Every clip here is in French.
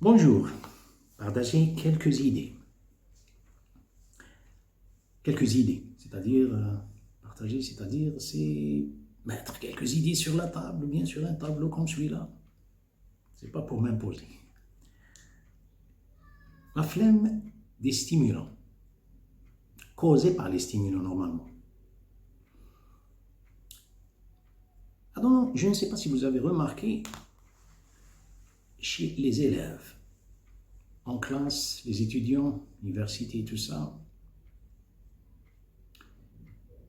Bonjour, partagez quelques idées. Quelques idées, c'est-à-dire, partager, c'est-à-dire, c'est mettre quelques idées sur la table, ou bien sur un tableau comme celui-là. C'est pas pour m'imposer. La flemme des stimulants, causée par les stimulants normalement. Alors, je ne sais pas si vous avez remarqué, chez les élèves, en classe, les étudiants, l'université, tout ça,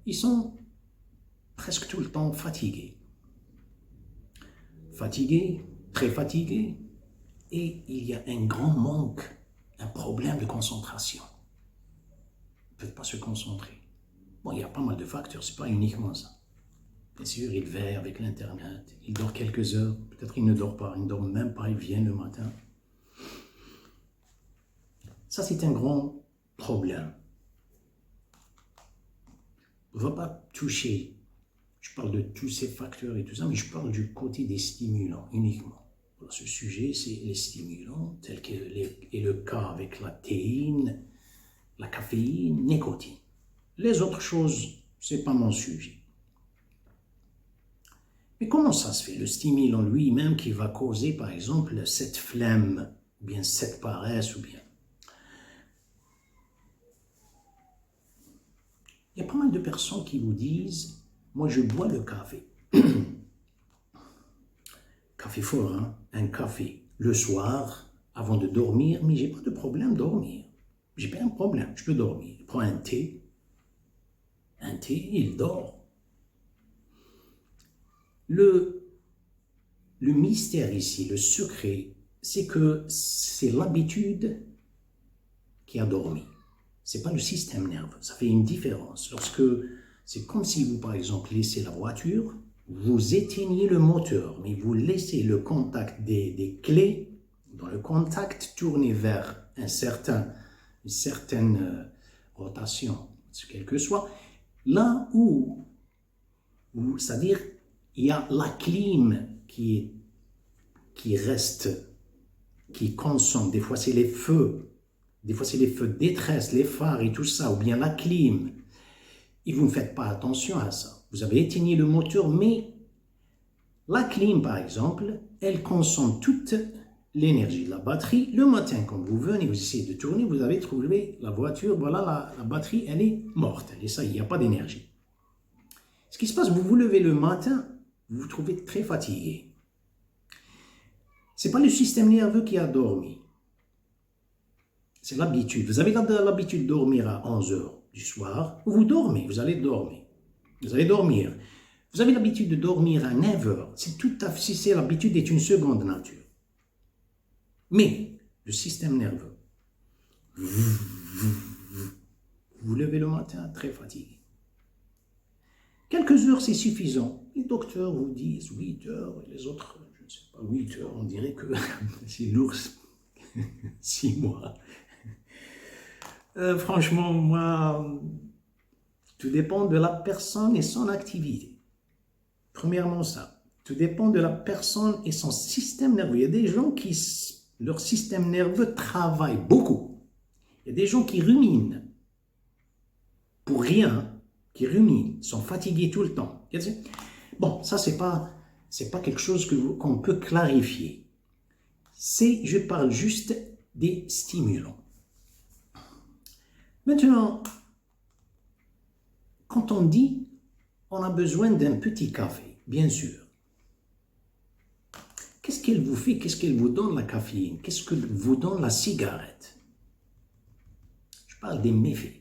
ils sont presque tout le temps fatigués. Fatigués, très fatigués, et il y a un grand manque, un problème de concentration. Ils ne peuvent pas se concentrer. Bon, il y a pas mal de facteurs, ce n'est pas uniquement ça. Bien sûr, il veille avec l'Internet, il dort quelques heures, peut-être il ne dort pas, il ne dort même pas, il vient le matin. Ça, c'est un grand problème. On ne va pas toucher, je parle de tous ces facteurs et tout ça, mais je parle du côté des stimulants uniquement. Alors, ce sujet, c'est les stimulants, tel est le cas avec la théine, la caféine, nicotine. Les autres choses, ce n'est pas mon sujet. Mais comment ça se fait, le stimulant lui-même qui va causer, par exemple, cette flemme, ou bien cette paresse, ou bien... Il y a pas mal de personnes qui vous disent, moi je bois le café. Café fort, hein? Un café le soir, avant de dormir, mais j'ai pas de problème de dormir. J'ai pas un problème, je peux dormir. Je prends un thé, il dort. Le mystère ici, le secret, c'est que c'est l'habitude qui a dormi. Ce n'est pas le système nerveux, ça fait une différence. Lorsque c'est comme si vous, par exemple, laissez la voiture, vous éteignez le moteur, mais vous laissez le contact des clés, dans le contact, tourner vers une certaine rotation, quel que soit, là où c'est-à-dire, il y a la clim qui reste, qui consomme, des fois c'est les feux, de détresse, les phares et tout ça, ou bien la clim. Et vous ne faites pas attention à ça. Vous avez éteigné le moteur, mais la clim, par exemple, elle consomme toute l'énergie de la batterie. Le matin, quand vous venez, vous essayez de tourner, vous avez trouvé la voiture, voilà, la batterie, elle est morte. Et ça, il n'y a pas d'énergie. Ce qui se passe, vous vous levez le matin, vous vous trouvez très fatigué. Ce n'est pas le système nerveux qui a dormi. C'est l'habitude. Vous avez l'habitude de dormir à 11 heures du soir. Vous dormez, vous allez dormir. Vous allez dormir. Vous avez l'habitude de dormir à 9 heures. C'est l'habitude est une seconde nature. Mais le système nerveux, vous vous levez le matin très fatigué. Quelques heures, c'est suffisant. Les docteurs vous disent 8 heures, et les autres, je ne sais pas, 8 heures, on dirait que c'est l'ours, 6 mois. Franchement, moi, tout dépend de la personne et son activité. Premièrement, ça. Tout dépend de la personne et son système nerveux. Il y a des gens qui, leur système nerveux travaille beaucoup. Il y a des gens qui ruminent pour rien, qui ruminent, sont fatigués tout le temps. Bon, ça, c'est pas quelque chose qu'on peut clarifier. Je parle juste des stimulants. Maintenant, quand on dit on a besoin d'un petit café, bien sûr, qu'est-ce qu'elle vous fait? Qu'est-ce qu'elle vous donne, la caféine? Qu'est-ce que vous donne la cigarette? Je parle des méfaits.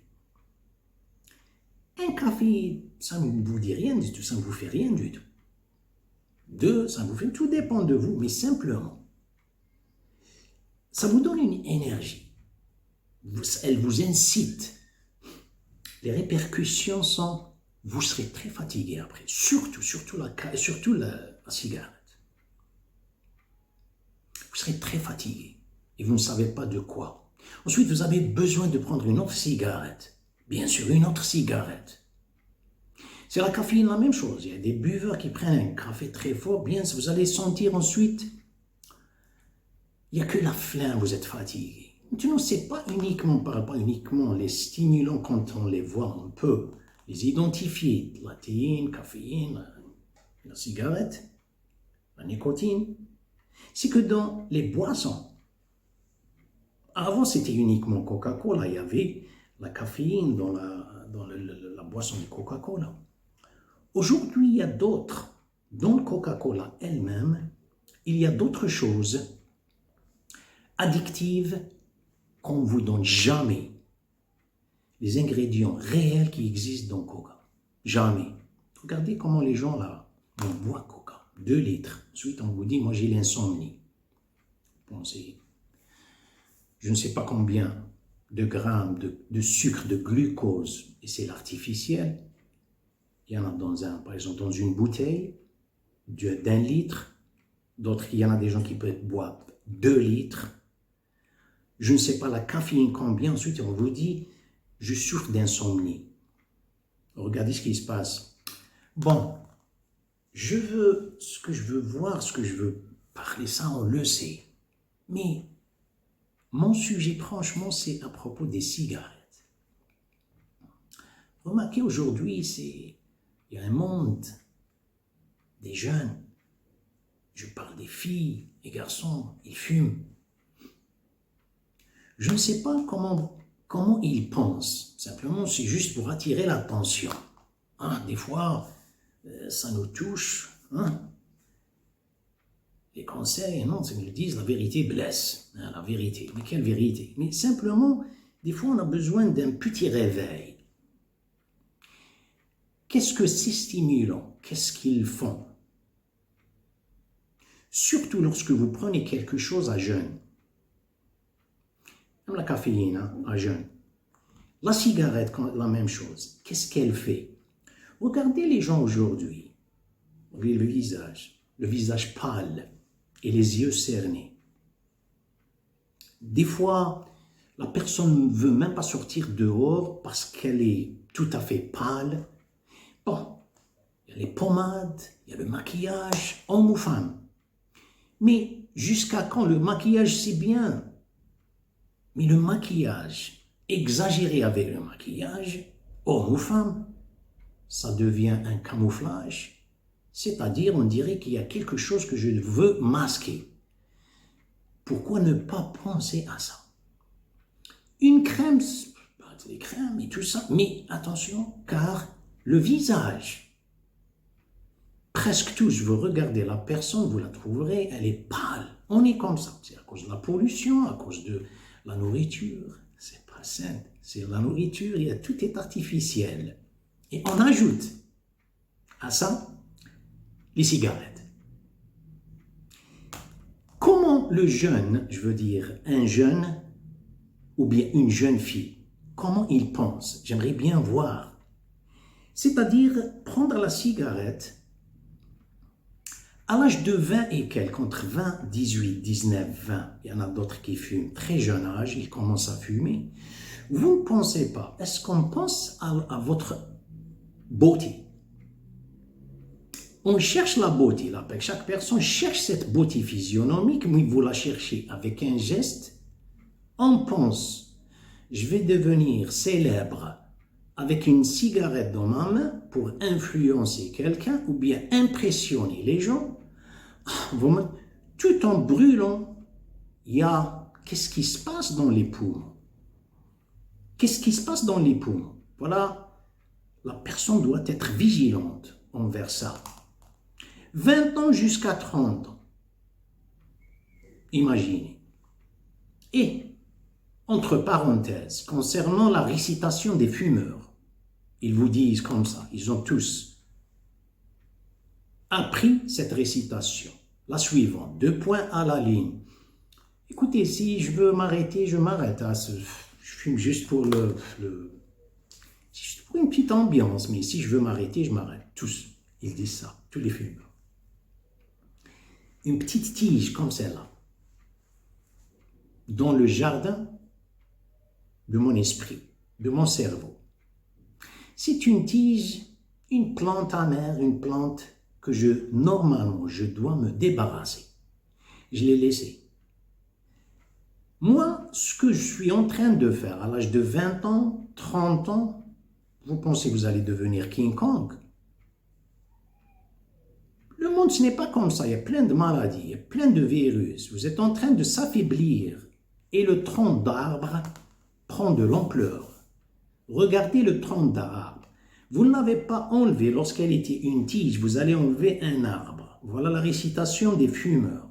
Un café, ça ne vous dit rien du tout, ça ne vous fait rien du tout. Deux, ça vous fait, tout dépend de vous, mais simplement, ça vous donne une énergie. Elle vous incite. Les répercussions sont, vous serez très fatigué après, surtout la cigarette. Vous serez très fatigué et vous ne savez pas de quoi. Ensuite, vous avez besoin de prendre une autre cigarette. Bien sûr, une autre cigarette. C'est la caféine, la même chose. Il y a des buveurs qui prennent un café très fort. Bien, vous allez sentir ensuite, Il n'y a que la flemme, vous êtes fatigué. Maintenant, c'est pas uniquement, on ne parle pas uniquement les stimulants quand on les voit, on peut les identifier. La théine, caféine, la cigarette, la nicotine. C'est que dans les boissons, avant c'était uniquement Coca-Cola, il y avait la caféine dans la boisson de Coca-Cola. Aujourd'hui, il y a d'autres. Dans le Coca-Cola elle-même, il y a d'autres choses addictives qu'on ne vous donne jamais. Les ingrédients réels qui existent dans Coca. Jamais. Regardez comment les gens là, on boit Coca. 2 litres. Ensuite, on vous dit, moi j'ai l'insomnie. Pensez, je ne sais pas combien de grammes de sucre, de glucose, et c'est l'artificiel. Il y en a par exemple, dans une bouteille d'1 litre. D'autres, il y en a des gens qui peuvent boire 2 litres. Je ne sais pas la caféine combien. Ensuite, on vous dit, je souffre d'insomnie. Regardez ce qui se passe. Bon, ce que je veux voir, ce que je veux parler, ça, on le sait. Mais mon sujet, franchement, c'est à propos des cigarettes. Remarquez, aujourd'hui, il y a un monde des jeunes. Je parle des filles, des garçons, ils fument. Je ne sais pas comment ils pensent. Simplement, c'est juste pour attirer l'attention. Des fois, ça nous touche. Les conseils, non, ils nous disent la vérité blesse. La vérité. Mais quelle vérité? Mais simplement, des fois, on a besoin d'un petit réveil. Qu'est-ce que ces stimulants, qu'est-ce qu'ils font? Surtout lorsque vous prenez quelque chose à jeûne. Même la caféine, à jeûne. La cigarette, la même chose. Qu'est-ce qu'elle fait? Regardez les gens aujourd'hui. Regardez le visage pâle et les yeux cernés. Des fois, la personne ne veut même pas sortir dehors parce qu'elle est tout à fait pâle. Bon, il y a les pommades, il y a le maquillage, homme ou femme. Mais jusqu'à quand le maquillage, c'est bien? Mais le maquillage, exagéré avec le maquillage, homme ou femme, ça devient un camouflage. C'est-à-dire, on dirait qu'il y a quelque chose que je veux masquer. Pourquoi ne pas penser à ça? Une crème, c'est des crèmes et tout ça, mais attention, car le visage, presque tous, vous regardez la personne, vous la trouverez, elle est pâle. On est comme ça. C'est à cause de la pollution, à cause de la nourriture. C'est pas sain. C'est la nourriture, tout est artificiel. Et on ajoute à ça les cigarettes. Comment le jeune, je veux dire un jeune ou bien une jeune fille, comment il pense? J'aimerais bien voir. C'est-à-dire prendre la cigarette à l'âge de 20 et quelques, entre 20, 18, 19, 20, il y en a d'autres qui fument très jeune âge, ils commencent à fumer. Vous ne pensez pas, est-ce qu'on pense à votre beauté? On cherche la beauté, là, chaque personne cherche cette beauté physionomique, mais vous la cherchez avec un geste. On pense, je vais devenir célèbre avec une cigarette dans ma main pour influencer quelqu'un ou bien impressionner les gens. Tout en brûlant, il y a qu'est-ce qui se passe dans les poumons? Qu'est-ce qui se passe dans les poumons? Voilà, la personne doit être vigilante envers ça. 20 ans jusqu'à 30 ans. Imaginez. Et, entre parenthèses, concernant la récitation des fumeurs, ils vous disent comme ça, ils ont tous appris cette récitation. La suivante, 2 points à la ligne. Écoutez, si je veux m'arrêter, je m'arrête. Je fume juste pour juste pour une petite ambiance, mais si je veux m'arrêter, je m'arrête. Tous, ils disent ça, tous les fumeurs. Une petite tige comme celle-là, dans le jardin de mon esprit, de mon cerveau. C'est une tige, une plante amère, une plante que normalement, je dois me débarrasser. Je l'ai laissée. Moi, ce que je suis en train de faire à l'âge de 20 ans, 30 ans, vous pensez que vous allez devenir King Kong? Le monde, ce n'est pas comme ça. Il y a plein de maladies, il y a plein de virus. Vous êtes en train de s'affaiblir et le tronc d'arbre prend de l'ampleur. Regardez le tronc d'arbre. Vous ne l'avez pas enlevé lorsqu'elle était une tige, vous allez enlever un arbre. Voilà la récitation des fumeurs.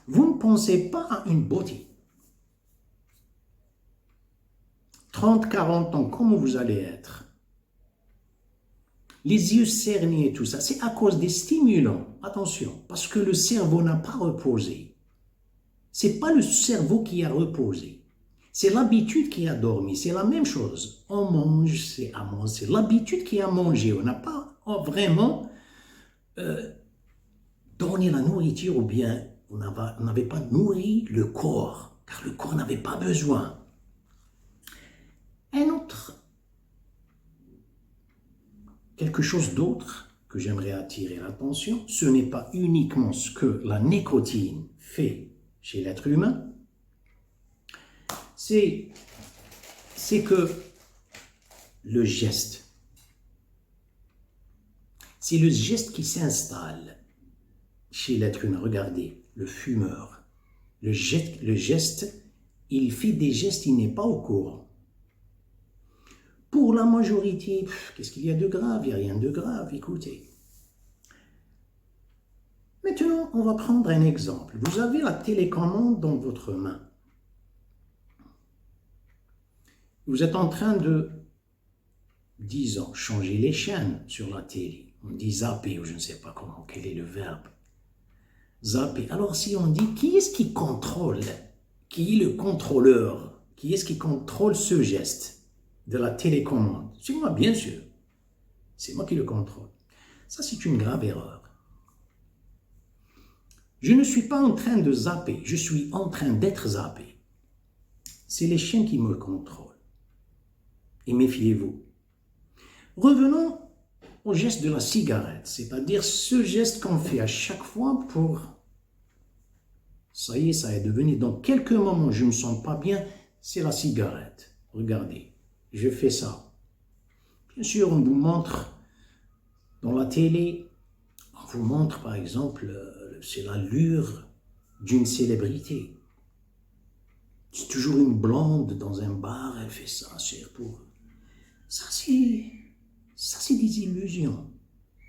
Vous ne pensez pas à une beauté. 30, 40 ans, comment vous allez être? Les yeux cernés et tout ça, c'est à cause des stimulants. Attention, parce que le cerveau n'a pas reposé. Ce n'est pas le cerveau qui a reposé. C'est l'habitude qui a dormi. C'est la même chose. On mange, c'est à manger. C'est l'habitude qui a mangé. On n'a pas vraiment donné la nourriture ou bien on n'avait pas nourri le corps, car le corps n'avait pas besoin. Quelque chose d'autre que j'aimerais attirer l'attention, ce n'est pas uniquement ce que la nicotine fait chez l'être humain, c'est que le geste, c'est le geste qui s'installe chez l'être humain. Regardez, le fumeur, le geste, il fait des gestes, il n'est pas au courant. Pour la majorité, qu'est-ce qu'il y a de grave? Il n'y a rien de grave, écoutez. Maintenant, on va prendre un exemple. Vous avez la télécommande dans votre main. Vous êtes en train de, disons, changer les chaînes sur la télé. On dit zapper, ou je ne sais pas comment, quel est le verbe. Zapper. Alors si on dit, qui est-ce qui contrôle? Qui est le contrôleur? Qui est-ce qui contrôle ce geste de la télécommande? C'est moi, bien sûr. C'est moi qui le contrôle. Ça, c'est une grave erreur. Je ne suis pas en train de zapper, je suis en train d'être zappé. C'est les chiens qui me contrôlent. Et méfiez-vous. Revenons au geste de la cigarette, c'est-à-dire ce geste qu'on fait à chaque fois pour... Ça y est, ça est devenu, dans quelques moments, je ne me sens pas bien, c'est la cigarette. Regardez, je fais ça. Bien sûr, on vous montre dans la télé, on vous montre par exemple, c'est l'allure d'une célébrité. C'est toujours une blonde dans un bar, elle fait ça, c'est pour... Ça, c'est des illusions.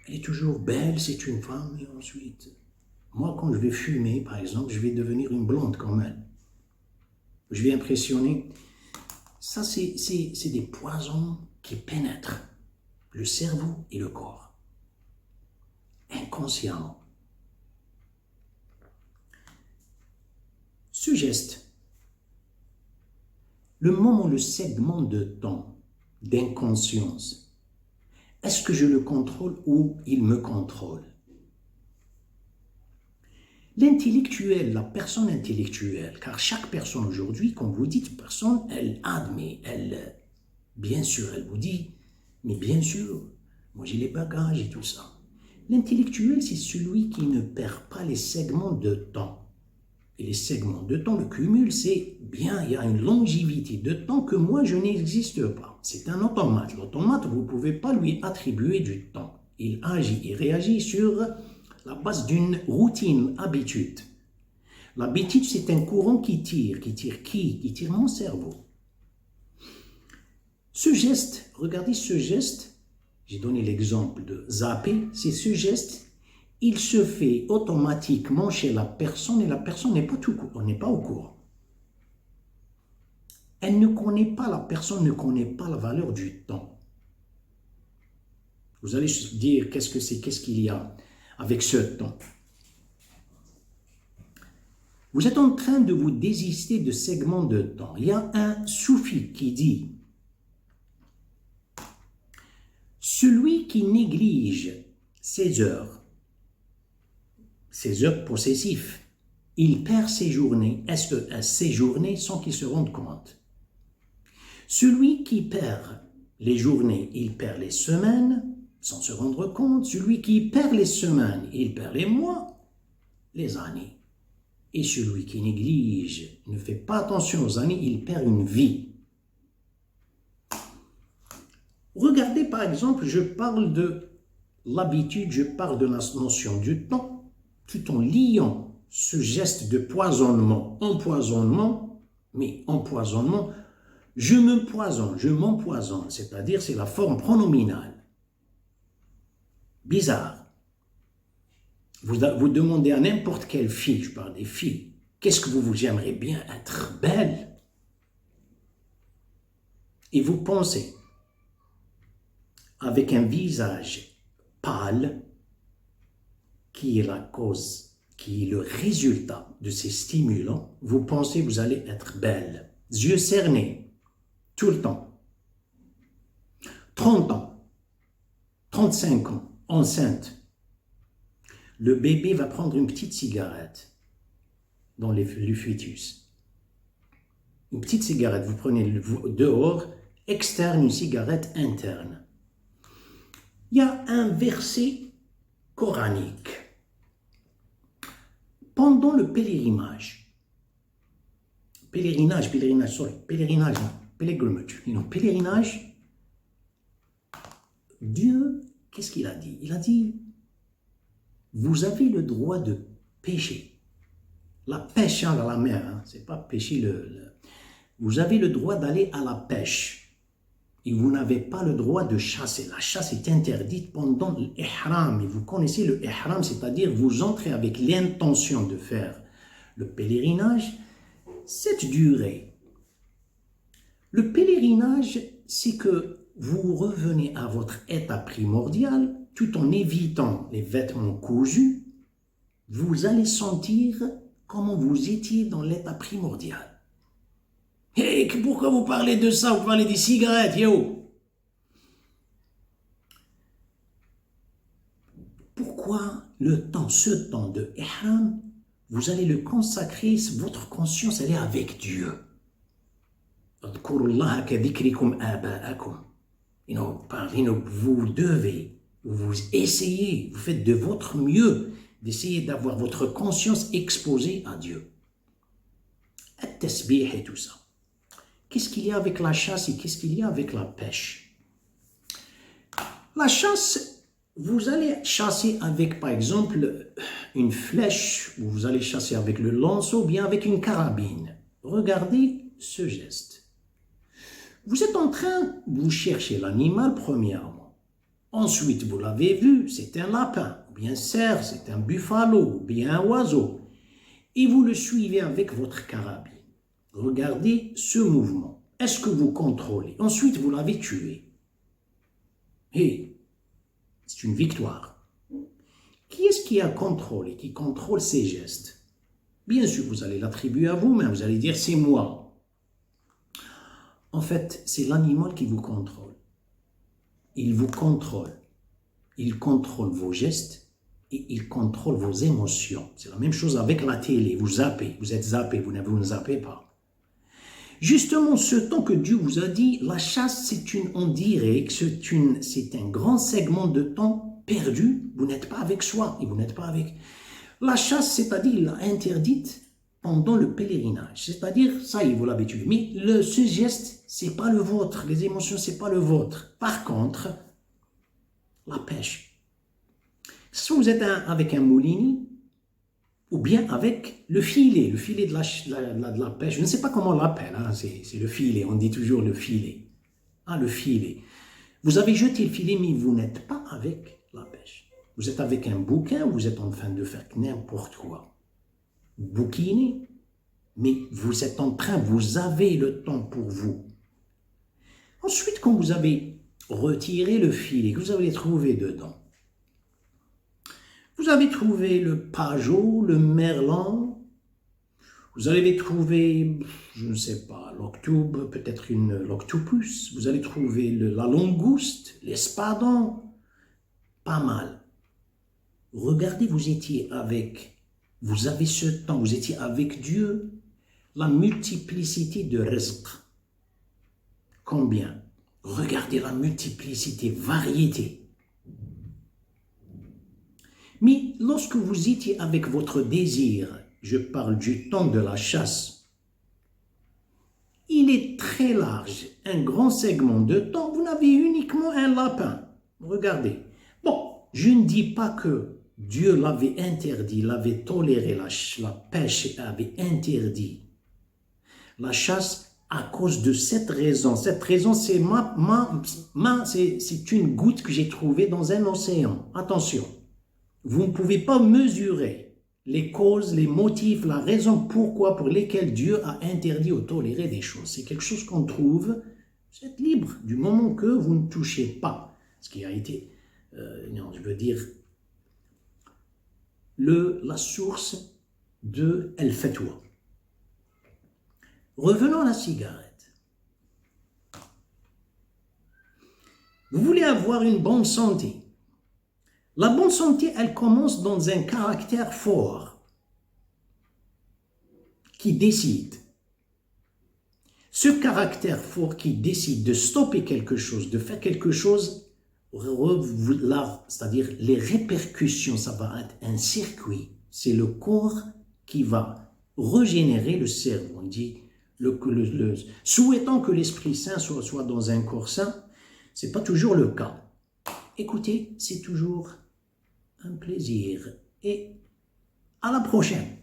Elle est toujours belle, c'est une femme, et ensuite... Moi, quand je vais fumer, par exemple, je vais devenir une blonde comme elle. Je vais impressionner. Ça, c'est des poisons qui pénètrent le cerveau et le corps. Inconsciemment. Ce geste, le moment, le segment de temps d'inconscience, est-ce que je le contrôle ou il me contrôle? L'intellectuel, la personne intellectuelle, car chaque personne aujourd'hui, quand vous dites personne, elle admet, bien sûr, elle vous dit, mais bien sûr, moi j'ai les bagages et tout ça. L'intellectuel, c'est celui qui ne perd pas les segments de temps. Et les segments de temps, le cumul, c'est bien, il y a une longévité de temps que moi, je n'existe pas. C'est un automate. L'automate, vous ne pouvez pas lui attribuer du temps. Il agit, il réagit sur la base d'une routine, habitude. L'habitude, c'est un courant qui tire qui? Qui tire mon cerveau. Ce geste, regardez ce geste, j'ai donné l'exemple de zapper, c'est ce geste, il se fait automatiquement chez la personne et la personne n'est pas au courant. Elle ne connaît pas, la personne ne connaît pas la valeur du temps. Vous allez se dire, qu'est-ce qu'il y a avec ce temps? Vous êtes en train de vous désister de segments de temps. Il y a un soufi qui dit « Celui qui néglige ses heures possessives, il perd ses journées, ses journées sans qu'il se rende compte. Celui qui perd les journées, il perd les semaines sans se rendre compte. Celui qui perd les semaines, il perd les mois, les années. Et celui qui néglige, ne fait pas attention aux années, il perd une vie. Regardez par exemple, je parle de l'habitude, je parle de la notion du temps, tout en liant ce geste de poisonnement, mais empoisonnement, je me poisonne, je m'empoisonne, c'est-à-dire c'est la forme pronominale. Bizarre. Vous demandez à n'importe quelle fille, je parle des filles, qu'est-ce que vous aimeriez bien être belle? Et vous pensez, avec un visage pâle, qui est la cause, qui est le résultat de ces stimulants, vous pensez que vous allez être belle. Yeux cernés, tout le temps. 30 ans, 35 ans, enceinte. Le bébé va prendre une petite cigarette dans le fœtus. Une petite cigarette, vous prenez dehors, externe, une cigarette interne. Il y a un verset coranique. Pendant le pèlerinage, Dieu, qu'est-ce qu'il a dit? Il a dit, vous avez le droit de pêcher. La pêche à la mer, c'est pas pêcher Vous avez le droit d'aller à la pêche. Et vous n'avez pas le droit de chasser. La chasse est interdite pendant l'ihram. Et vous connaissez le ihram, c'est-à-dire vous entrez avec l'intention de faire le pèlerinage. Cette durée. Le pèlerinage, c'est que vous revenez à votre état primordial tout en évitant les vêtements cousus. Vous allez sentir comment vous étiez dans l'état primordial. Hey, pourquoi vous parlez de ça? Vous parlez des cigarettes, yo. Pourquoi ce temps de ihram, vous allez le consacrer, votre conscience, elle est avec Dieu. Vous devez, vous essayez, vous faites de votre mieux d'essayer d'avoir votre conscience exposée à Dieu. At-tasbih et tout ça. Qu'est-ce qu'il y a avec la chasse et qu'est-ce qu'il y a avec la pêche? La chasse, vous allez chasser avec, par exemple, une flèche, ou vous allez chasser avec le lanceau, ou bien avec une carabine. Regardez ce geste. Vous êtes en train, vous cherchez l'animal premièrement. Ensuite, vous l'avez vu, c'est un lapin, ou bien cerf, c'est un buffalo, ou bien un oiseau. Et vous le suivez avec votre carabine. Regardez ce mouvement. Est-ce que vous contrôlez? Ensuite, vous l'avez tué. Et c'est une victoire. Qui est-ce qui a contrôlé, qui contrôle ces gestes? Bien sûr, vous allez l'attribuer à vous-même, vous allez dire c'est moi. En fait, c'est l'animal qui vous contrôle. Il vous contrôle. Il contrôle vos gestes et il contrôle vos émotions. C'est la même chose avec la télé. Vous zappez, vous êtes zappé, vous ne zappez pas. Justement, ce temps que Dieu vous a dit, la chasse, on dirait que c'est un grand segment de temps perdu. Vous n'êtes pas avec soi et vous n'êtes pas avec... La chasse, c'est-à-dire, il l'a interdite pendant le pèlerinage. C'est-à-dire, ça y est, vous l'avez tué. Mais ce geste, c'est pas le vôtre. Les émotions, c'est pas le vôtre. Par contre, la pêche. Si vous êtes avec un moulini, ou bien avec le filet de la pêche. Je ne sais pas comment on l'appelle, c'est le filet, on dit toujours le filet. Le filet. Vous avez jeté le filet, mais vous n'êtes pas avec la pêche. Vous êtes avec un bouquin, vous êtes en train de faire n'importe quoi. Bouquiner, mais vous êtes en train, vous avez le temps pour vous. Ensuite, quand vous avez retiré le filet, que vous avez trouvé dedans, vous avez trouvé le pajot, le merlan, vous allez trouver, je ne sais pas, l'octobre, peut-être l'octopus, vous allez trouver la langouste, l'espadon, pas mal. Regardez, vous avez ce temps, vous étiez avec Dieu, la multiplicité de rizq. Combien? Regardez la multiplicité, variété. Mais lorsque vous étiez avec votre désir je parle du temps de la chasse. Il est très large, un grand segment de temps. Vous n'avez uniquement un lapin. Regardez. Bon, je ne dis pas que Dieu l'avait interdit, l'avait toléré, la pêche avait interdit la chasse à cause de cette raison. Cette raison, c'est c'est une goutte que j'ai trouvée dans un océan. Attention, vous ne pouvez pas mesurer les causes, les motifs, la raison pourquoi, pour lesquelles Dieu a interdit ou toléré des choses. C'est quelque chose qu'on trouve, vous êtes libre du moment que vous ne touchez pas ce qui a été, non, je veux dire, la source de El Fatwa. Revenons à la cigarette. Vous voulez avoir une bonne santé. La bonne santé, elle commence dans un caractère fort qui décide. Ce caractère fort qui décide de stopper quelque chose, de faire quelque chose, c'est-à-dire les répercussions, ça va être un circuit. C'est le corps qui va régénérer le cerveau. On dit, souhaitant que l'Esprit Saint soit dans un corps sain, ce n'est pas toujours le cas. Écoutez, c'est toujours un plaisir et à la prochaine.